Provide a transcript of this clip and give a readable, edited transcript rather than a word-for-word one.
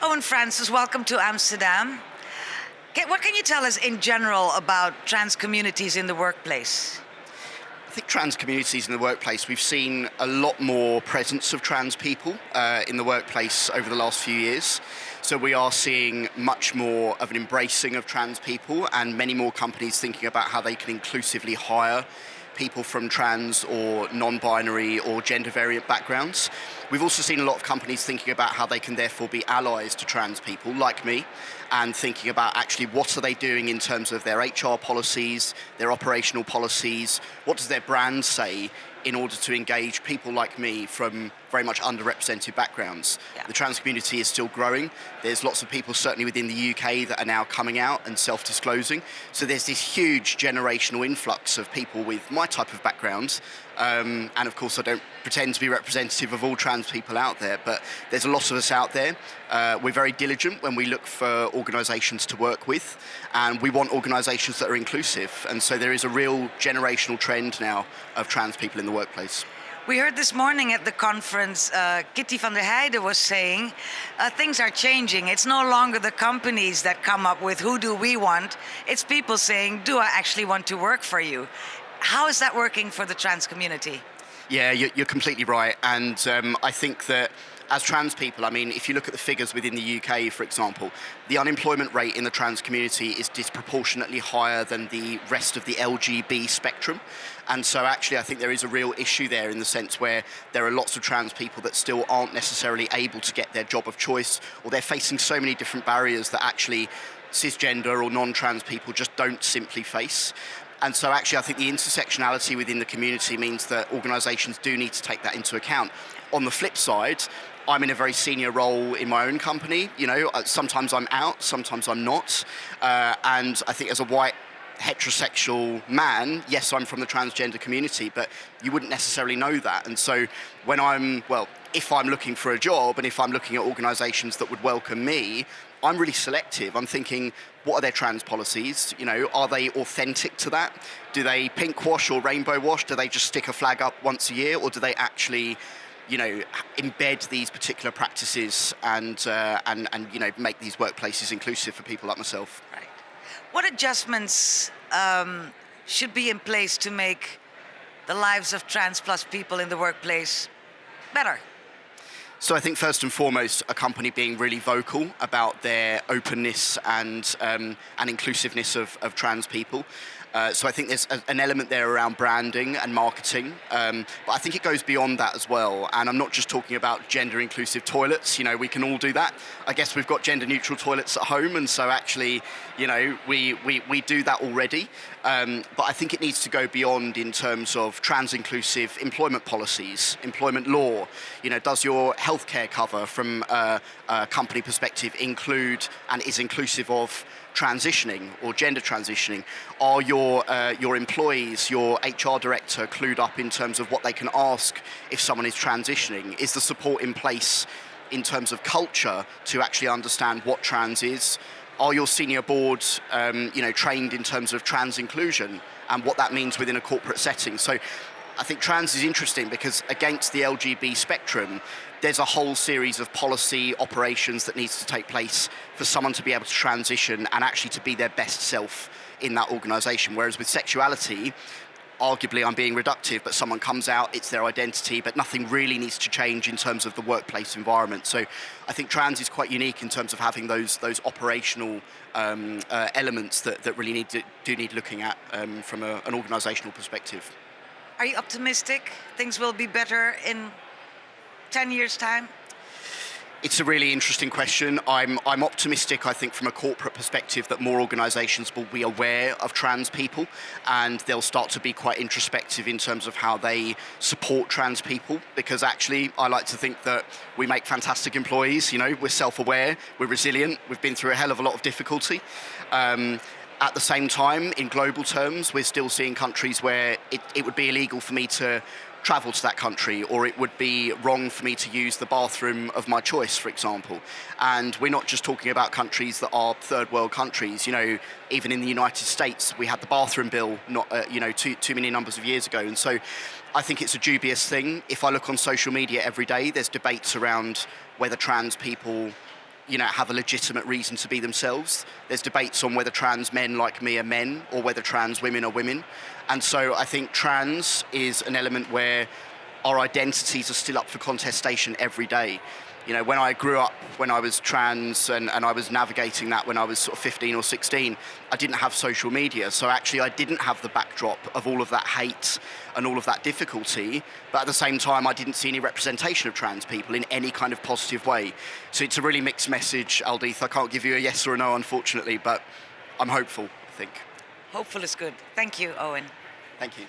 Owen Francis, welcome to Amsterdam. What can you tell us in general about trans communities in the workplace? I think trans communities in the workplace, we've seen a lot more presence of trans people in the workplace over the last few years. So we are seeing much more of an embracing of trans people and many more companies thinking about how they can inclusively hire people from trans or non-binary or gender variant backgrounds. We've also seen a lot of companies thinking about how they can therefore be allies to trans people like me, and thinking about actually what are they doing in terms of their HR policies, their operational policies, what does their brand say in order to engage people like me from very much underrepresented backgrounds. Yeah. The trans community is still growing. There's lots of people certainly within the UK that are now coming out and self-disclosing. So there's this huge generational influx of people with my type of backgrounds. And of course I don't pretend to be representative of all trans people out there, but there's a lot of us out there. We're very diligent when we look for organisations to work with, and we want organisations that are inclusive. And so there is a real generational trend now of trans people in the workplace. We heard this morning at the conference, Kitty van der Heijden was saying, things are changing. It's no longer the companies that come up with who do we want. It's people saying, do I actually want to work for you? How is that working for the trans community? Yeah, you're completely right. And I think that as trans people, I mean, if you look at the figures within the UK, for example, the unemployment rate in the trans community is disproportionately higher than the rest of the LGB spectrum. And so actually, I think there is a real issue there in the sense where there are lots of trans people that still aren't necessarily able to get their job of choice, or they're facing so many different barriers that actually cisgender or non-trans people just don't simply face. And so actually I think the intersectionality within the community means that organisations do need to take that into account. On the flip side, I'm in a very senior role in my own company. You know, sometimes I'm out, sometimes I'm not. And I think as a white heterosexual man, yes, I'm from the transgender community, but you wouldn't necessarily know that. And so when if I'm looking for a job and if I'm looking at organisations that would welcome me, I'm really selective. I'm thinking, what are their trans policies? You know, are they authentic to that? Do they pink wash or rainbow wash? Do they just stick a flag up once a year, or do they actually, you know, embed these particular practices and you know, make these workplaces inclusive for people like myself? Right. What adjustments should be in place to make the lives of trans plus people in the workplace better? So I think first and foremost, a company being really vocal about their openness and inclusiveness of trans people. So I think there's an element there around branding and marketing, but I think it goes beyond that as well. And I'm not just talking about gender inclusive toilets. You know, we can all do that. I guess we've got gender neutral toilets at home, and so actually, you know, we do that already. But I think it needs to go beyond in terms of trans inclusive employment policies, employment law. You know, does your healthcare cover from a company perspective include and is inclusive of transitioning or gender transitioning? Are your employees, your HR director clued up in terms of what they can ask if someone is transitioning? Is the support in place in terms of culture to actually understand what trans is? Are your senior boards you know, trained in terms of trans inclusion and what that means within a corporate setting? So I think trans is interesting because against the LGB spectrum, there's a whole series of policy operations that needs to take place for someone to be able to transition and actually to be their best self in that organisation. Whereas with sexuality, arguably I'm being reductive, but someone comes out, it's their identity, but nothing really needs to change in terms of the workplace environment. So I think trans is quite unique in terms of having those operational elements that really do need looking at from an organisational perspective. Are you optimistic things will be better in 10 years' time? It's a really interesting question. I'm optimistic, I think, from a corporate perspective that more organisations will be aware of trans people and they'll start to be quite introspective in terms of how they support trans people, because actually I like to think that we make fantastic employees. You know, we're self-aware, we're resilient, we've been through a hell of a lot of difficulty. At the same time, in global terms, we're still seeing countries where it would be illegal for me to travel to that country, or it would be wrong for me to use the bathroom of my choice, for example. And we're not just talking about countries that are third world countries. You know, even in the United States, we had the bathroom bill not you know, too many numbers of years ago. And so I think it's a dubious thing. If I look on social media every day, there's debates around whether trans people, have a legitimate reason to be themselves. There's debates on whether trans men like me are men or whether trans women are women. And so I think trans is an element where our identities are still up for contestation every day. When I grew up, when I was trans and I was navigating that when I was sort of 15 or 16, I didn't have social media. So actually I didn't have the backdrop of all of that hate and all of that difficulty. But at the same time, I didn't see any representation of trans people in any kind of positive way. So it's a really mixed message, Aldith. I can't give you a yes or a no, unfortunately, but I'm hopeful, I think. Hopeful is good. Thank you, Owen. Thank you.